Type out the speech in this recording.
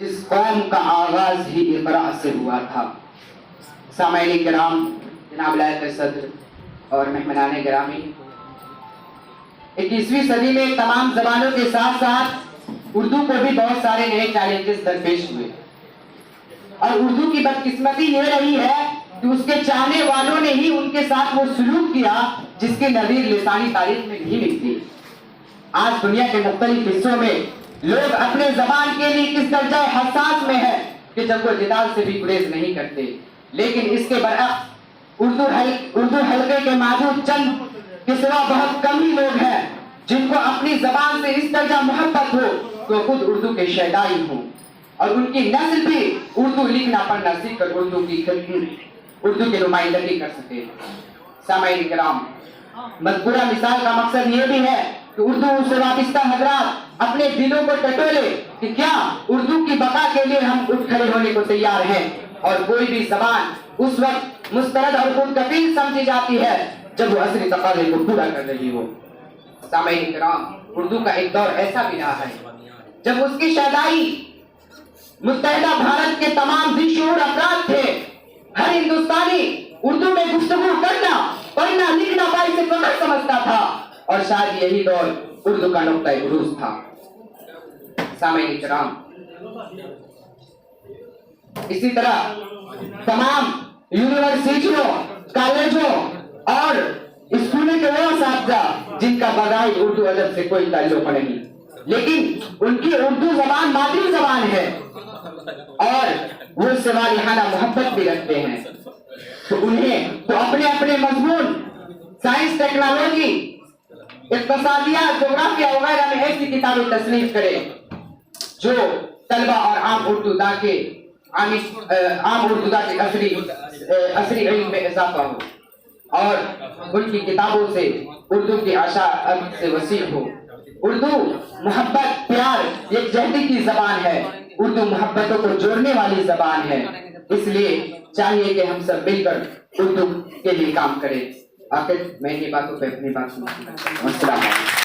اس قوم کا آغاز ہی اقرا سے ہوا تھا۔ سامعین کرام، جناب لائق صدر اور مہمانان گرامی، 21ویں صدی میں تمام زبانوں کے ساتھ ساتھ اردو کو بھی بہت سارے نئے چیلنجز درپیش ہوئے، اور اردو کی بدقسمتی یہ رہی ہے کہ اس کے چاہنے والوں نے ہی ان کے ساتھ وہ سلوک کیا جس کی نظیر لسانی تاریخ میں نہیں ملتی۔ آج دنیا کے مختلف حصوں میں لوگ اپنے زبان کے لیے کس درجہ حساس میں ہے کہ جب وہ جدال سے بھی گریز نہیں کرتے، لیکن اس کے برعکس اردو حلقے کے موجود چند کے سوا بہت کم ہی لوگ ہیں جن کو اپنی زبان سے اس درجہ محبت ہو تو خود اردو کے شیدائی ہوں، اور ان کی نسل بھی اردو لکھنا پڑھنا سیکھ کر اردو کی نمائندگی کر سکے۔ سامعین کرام، مذکورہ مثال کا مقصد یہ بھی ہے کہ اردو سے وابستہ حضرات اپنے دلوں کو ٹٹولے کہ کیا اردو کی بقا کے لیے ہم اٹھ کھڑے ہونے کو تیار ہیں، اور کوئی بھی زبان اس وقت مسترد اور خود کفیل سمجھی جاتی ہے جب وہ عصری تقاضے کو پورا کر رہی ہو۔ سامعین کرام، اردو کا ایک دور ایسا بھی رہا ہے جب اس کی شیدائی متحدہ بھارت کے تمام ذی شعور افراد تھے۔ ہر ہندوستانی اردو میں گفتگو کرنا، پڑھنا، لکھنا باعث فخر سمجھتا تھا، اور شاید یہی دور اردو کا نقطہ عروج تھا۔ سامعین کرام، اسی طرح تمام یونیورسٹیوں، کالجوں اور اسکولوں کے وہ اساتذہ جن کا بظاہر اردو ادب سے کوئی تعلق نہیں، لیکن ان کی اردو زبان مادری زبان ہے اور وہ اس سے والہانہ محبت بھی رکھتے ہیں، تو انہیں تو اپنے اپنے مضمون سائنس، ٹیکنالوجی، اقتصادیات، جغرافیہ وغیرہ میں ایسی کتابیں تصنیف کرے جو طلبہ اور عام اردو داں کے عصری علم میں اضافہ ہو، اور ان کی کتابوں سے اردو کی اشاعت سے وسیع ہو۔ اردو محبت، پیار، یکجہتی کی زبان ہے، اردو محبتوں کو جوڑنے والی زبان ہے، اس لیے چاہیے کہ ہم سب مل کر اردو کے لیے کام کریں۔ آخر میں یہ باتوں پہ اپنی بات سنوں۔ السلام علیکم۔